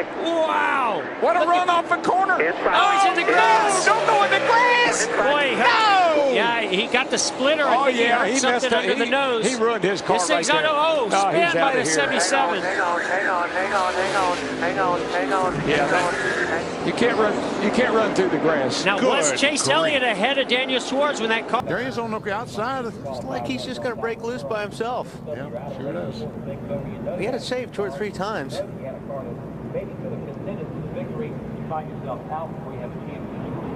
Wow! What a run off the corner! Oh, he's in the grass! Don't go in the grass! Boy, no! Yeah, he got the splitter. Oh, I think yeah, he he something messed up. under the nose. He ruined his car This right thing's there. on. Oh, he's spin out by of the here. 77. Hang on. Yeah, you can't run through the grass. Now, was Chase Elliott ahead of Daniel Suarez when that car? There he is on the outside. It's like he's just going to break loose by himself. Yeah, sure does. He had it saved 2 or 3 times. Maybe could have contended for the victory. You find yourself out before you have a chance to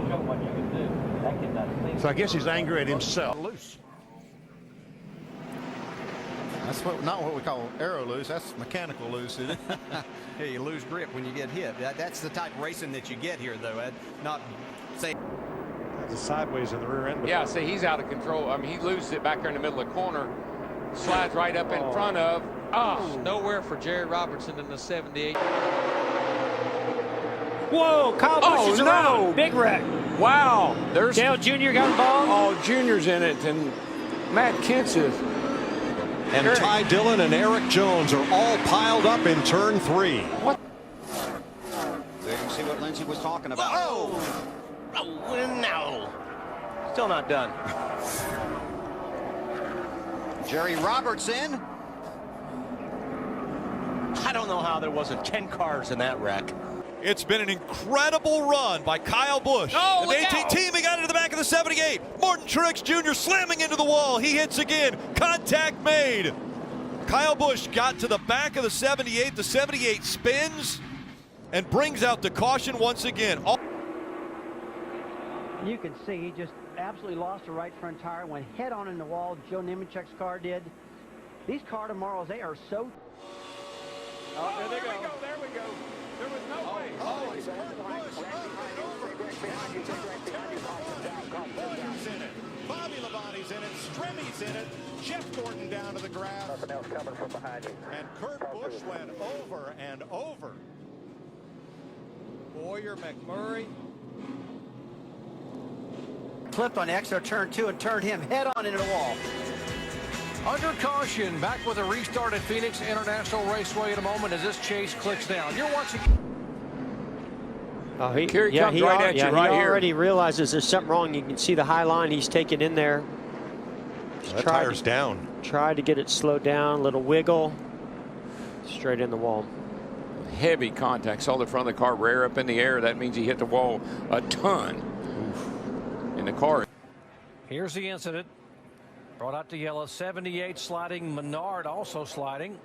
show what you can do. That kid doesn't think. So I guess he's angry at himself. Loose. That's not what we call aero loose. That's mechanical loose, isn't it? Yeah, you lose grip when you get hit. That's the type of racing that you get here, though, Ed. Not say. It's sideways in the rear end. Yeah, see, he's out of control. I mean, he loses it back there in the middle of the corner. Slides right up in front of. Oh, Nowhere for Jerry Robertson in the 78. Whoa, Kyle Busch is around. Big wreck. wow. There's Dale Jr. got involved. Oh, Junior's in it, and Matt Kent's is. And Ty Dillon and Eric Jones are all piled up in turn 3. There you see what Lindsey was talking about. Oh! No. Still not done. Jerry Robertson. I don't know how there wasn't 10 cars in that wreck. It's been an incredible run by Kyle Busch. Oh, and the 18 team, he got into the back of the 78. Martin Truex Jr. slamming into the wall. He hits again. Contact made. Kyle Busch got to the back of the 78. The 78 spins and brings out the caution once again. You can see he just absolutely lost the right front tire, went head on in the wall. Joe Nemechek's car did. These car tomorrows, they are so. Oh, there we go. There we go. There was no way. Oh, it's Kurt Busch Boyer's in it. Bobby Labonte's in it. Stremmy's in it. Jeff Gordon down to the grass. Nothing else coming from behind you. And Kurt Busch went over and over. Boyer, McMurray. Clipped on extra turn 2 and turned him head on into the wall. Under caution, back with a restart at Phoenix International Raceway in a moment as this chase clicks down. You're watching. Oh, Here he comes right at you, right he here. already realizes there's something wrong. You can see the high line he's taken in there. That tire's down. Tried to get it slowed down, little wiggle, straight in the wall. Heavy contact. Saw the front of the car rear up in the air. That means he hit the wall a ton. In the car. Here's the incident. Brought out to yellow. 78 sliding. Menard also sliding.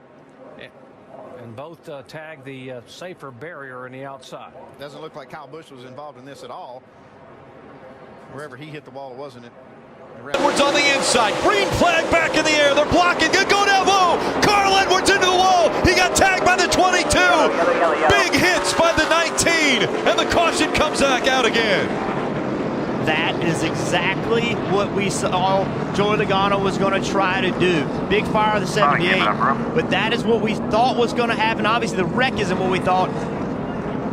And both tagged the safer barrier in the outside. Doesn't look like Kyle Busch was involved in this at all. Wherever he hit the wall, wasn't it? Edwards on the inside. Green flag back in the air. They're blocking. Good go down low. Carl Edwards into the wall. He got tagged by the 22. Big hits by the 19. And the caution comes back out again. That is exactly what we saw Joey Logano was going to try to do. Big fire of the 78. But that is what we thought was going to happen. Obviously, the wreck isn't what we thought.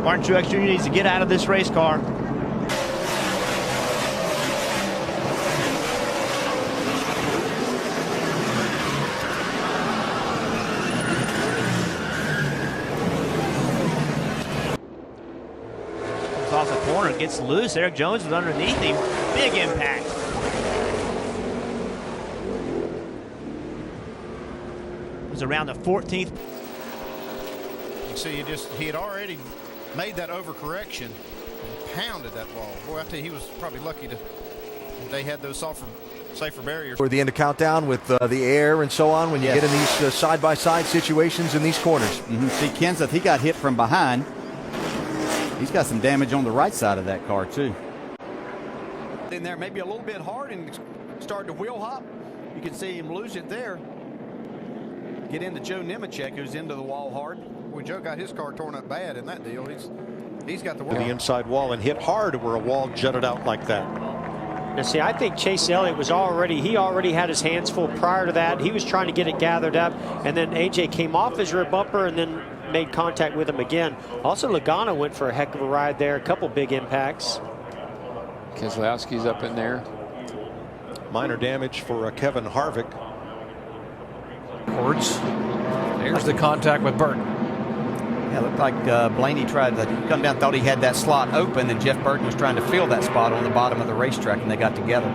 Martin Truex Jr. needs to get out of this race car. Off the corner, gets loose. Eric Jones was underneath him. Big impact. It was around the 14th. You see, he had already made that overcorrection and pounded that wall. Boy, I tell you, he was probably lucky that they had those safer barriers. For the end of countdown with the air and so on when you get in these side-by-side situations in these corners. See, Kenseth, he got hit from behind. He's got some damage on the right side of that car, too. In there, maybe a little bit hard and started to wheel hop. You can see him lose it there. Get into Joe Nemechek, who's into the wall hard. Well, Joe got his car torn up bad in that deal. He's got the The inside wall and hit hard where a wall jutted out like that. Now, see, I think Chase Elliott was he already had his hands full prior to that. He was trying to get it gathered up, and then AJ came off his rear bumper and then made contact with him again. Also, Logano went for a heck of a ride there. A couple big impacts. Keselowski's up in there. Minor damage for Kevin Harvick. There's the contact with Burton. Yeah, it looked like Blaney tried to come down, thought he had that slot open, and Jeff Burton was trying to fill that spot on the bottom of the racetrack, and they got together.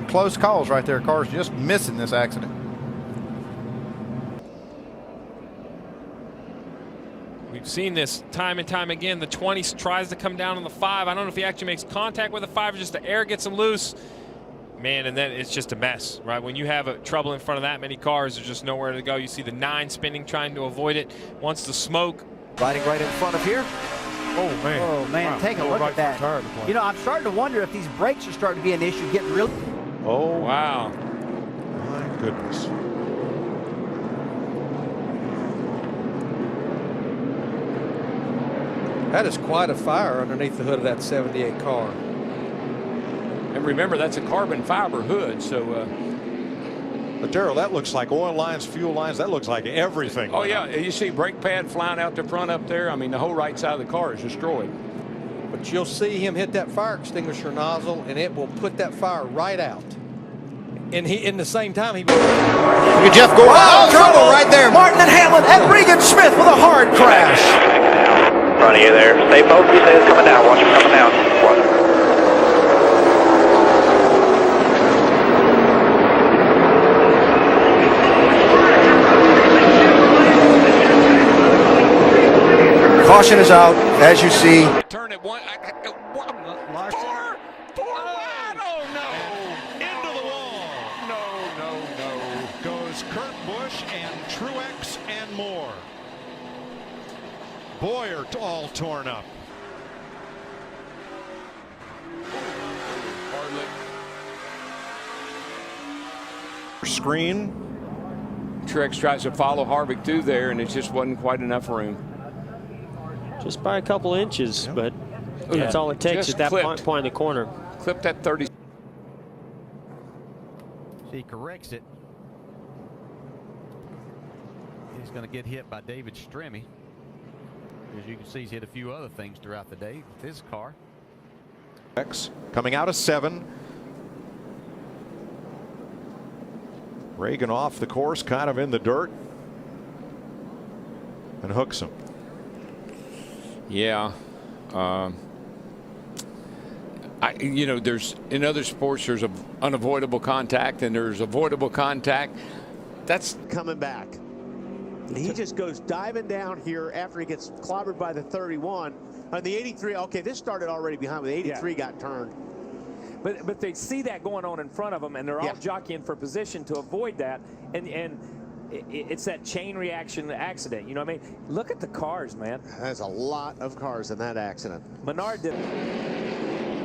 Close calls right there. Cars just missing this accident. We've seen this time and time again. The 20 tries to come down on the 5. I don't know if he actually makes contact with the 5 or just the air gets him loose. Man, and then it's just a mess, right? When you have a trouble in front of that many cars, there's just nowhere to go. You see the 9 spinning, trying to avoid it. Wants the smoke. Riding right in front of here. Oh, man. Oh, man, Wow. take a look at that. You know, I'm starting to wonder if these brakes are starting to be an issue, getting really... Oh, wow. My goodness. That is quite a fire underneath the hood of that 78 car. And remember, that's a carbon fiber hood, so... But Darrell, that looks like oil lines, fuel lines. That looks like everything. Oh, yeah. You see brake pad flying out the front up there. I mean, the whole right side of the car is destroyed. But you'll see him hit that fire extinguisher nozzle, and it will put that fire right out. And he, in the same time, he... Look at Jeff go out. Trouble right there. Martin and Hamlin and Regan Smith with a hard crash. In front of you there. Stay focused. He says coming down. Watch him coming down. Watch him. Caution is out, as you see. Turn it one. Goes Kurt Busch and Truex and more. Boyer all torn up. Screen. Truex tries to follow Harvick through there, and it just wasn't quite enough room. Just by a couple inches, but that's all it takes at that point in the corner. Clip that 30. He corrects it. He's going to get hit by David Stremme. As you can see, he's hit a few other things throughout the day with his car. Coming out of 7. Reagan off the course, kind of in the dirt, and hooks him. Yeah. You know, there's in other sports there's unavoidable contact and there's avoidable contact. That's coming back. He just goes diving down here after he gets clobbered by the 31. On the 83, okay, this started already behind, but the 83 got turned. But they see that going on in front of them, and they're all jockeying for position to avoid that. And it's that chain reaction accident. You know what I mean? Look at the cars, man. There's a lot of cars in that accident. Menard did.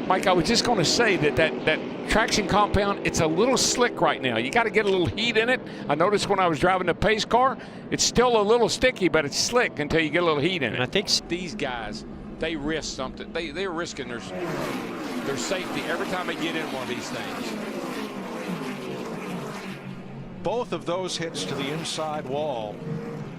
Mike, I was just going to say that traction compound, it's a little slick right now. You got to get a little heat in it. I noticed when I was driving the pace car, it's still a little sticky, but it's slick until you get a little heat in it. And I think these guys, they risk something. They're risking their safety every time they get in one of these things. Both of those hits to the inside wall.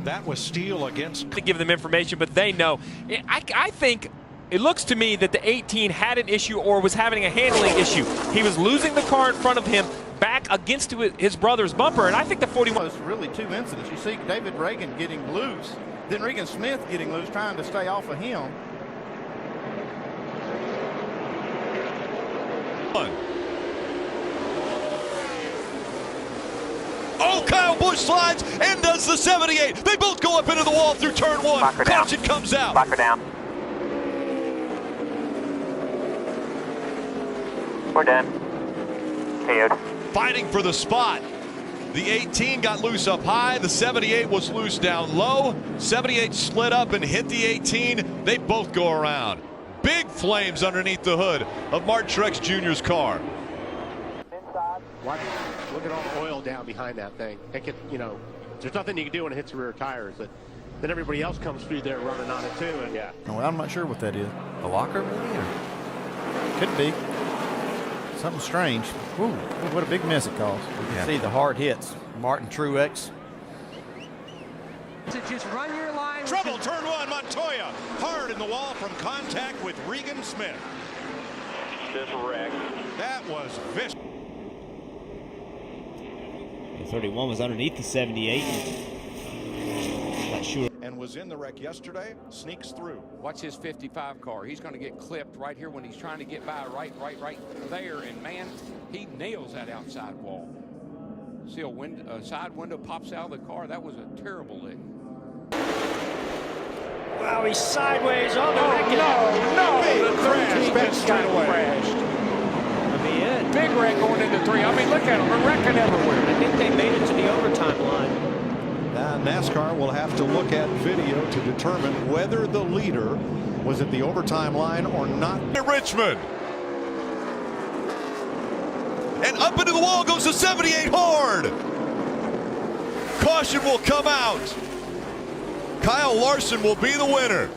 That was steel against. To give them information, but they know. I think it looks to me that the 18 had an issue or was having a handling issue. He was losing the car in front of him back against his brother's bumper, and I think the 41 was really 2 incidents. You see David Reagan getting loose, then Regan Smith getting loose, trying to stay off of him. Oh, Kyle Busch slides and does the 78. They both go up into the wall through turn 1. Caution comes out. Lock her down. We're done. KO'd. Fighting for the spot. The 18 got loose up high. The 78 was loose down low. 78 slid up and hit the 18. They both go around. Big flames underneath the hood of Martin Truex Jr.'s car. Look at all the oil down behind that thing. It could, you know, there's nothing you can do when it hits the rear tires. Then everybody else comes through there running on it too. And yeah. Well, I'm not sure what that is. A locker maybe? Or? Could be. Something strange. Ooh, what a big mess it caused. You can see the hard hits. Martin Truex. To just run your line. Trouble, turn 1, Montoya. Hard in the wall from contact with Regan Smith. This wreck. That was vicious. 31 was underneath the 78. Not sure. And was in the wreck yesterday, sneaks through. Watch his 55 car. He's going to get clipped right here when he's trying to get by right there. And, man, he nails that outside wall. See a side window pops out of the car. That was a terrible lick. Wow, he's sideways on the wreck. No, the crash. That straight crashed. That'll be it. Big wreck going into 3. I mean, look at him. They're wrecking everywhere. I think they made it to the overtime line. NASCAR will have to look at video to determine whether the leader was at the overtime line or not. Richmond. And up into the wall goes the 78 hard. Caution will come out. Kyle Larson will be the winner.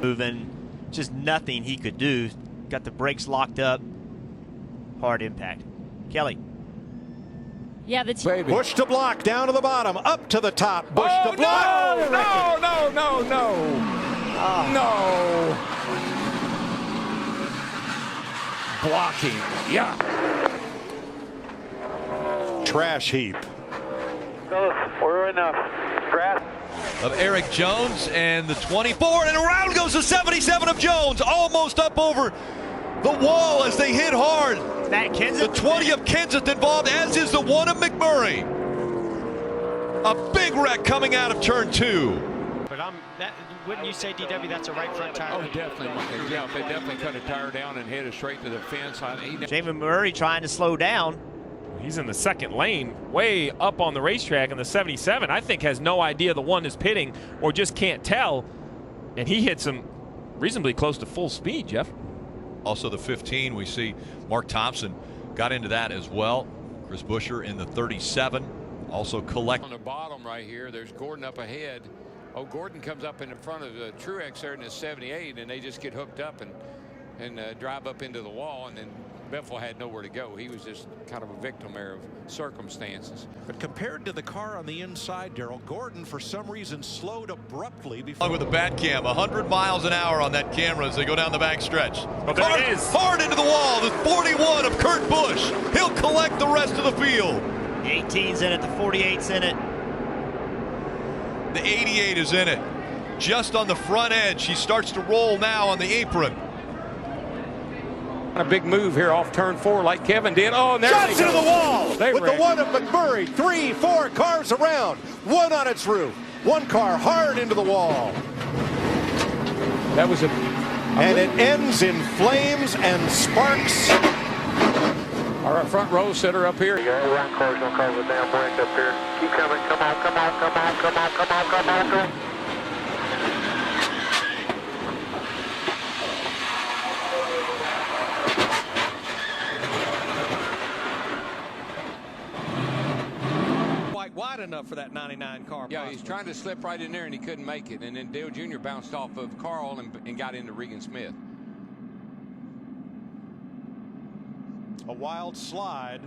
Moving, just nothing he could do. Got the brakes locked up. Hard impact. Kelly. Yeah, the team. Bush to block, down to the bottom, up to the top. Bush to block. No. Blocking. Yeah. Trash heap. We're enough. Grass. Of Eric Jones and the 24, and around goes the 77 of Jones, almost up over the wall as they hit hard. That Kenseth. The 20 of Kenseth involved, as is the 1 of McMurray. A big wreck coming out of turn 2. But wouldn't you say, DW, that's a right front tire? Oh, definitely. Yeah, they definitely cut a tire down and hit it straight to the fence. Jamie Murray trying to slow down. He's in the second lane, way up on the racetrack, and the 77, I think, has no idea the one is pitting or just can't tell. And he hits him reasonably close to full speed, Jeff. Also the 15, we see Mark Thompson got into that as well. Chris Buescher in the 37, also collect. On the bottom right here, there's Gordon up ahead. Oh, Gordon comes up in front of the Truex there in the 78, and they just get hooked up and drive up into the wall, and then Beffel had nowhere to go. He was just kind of a victim there of circumstances. But compared to the car on the inside, Darrell, Gordon for some reason slowed abruptly before. With the bat cam, 100 miles an hour on that camera as they go down the back stretch. Oh, there it is. Hard into the wall, the 41 of Kurt Busch. He'll collect the rest of the field. The 18's in it, the 48's in it. The 88 is in it. Just on the front edge. He starts to roll now on the apron. A big move here off turn 4 like Kevin did. Oh, and there Shots into the wall with wrecked. the 1 of McMurray. 3, 4 cars around. 1 on its roof. 1 car hard into the wall. That was and it ends in flames and sparks. Our front row sitter up here. You got around cars, don't cause a damn wreck up here. Keep coming. Come on. Wide enough for that 99 car. Yeah, he's trying to slip right in there, and he couldn't make it. And then Dale Jr. bounced off of Carl and got into Regan Smith. A wild slide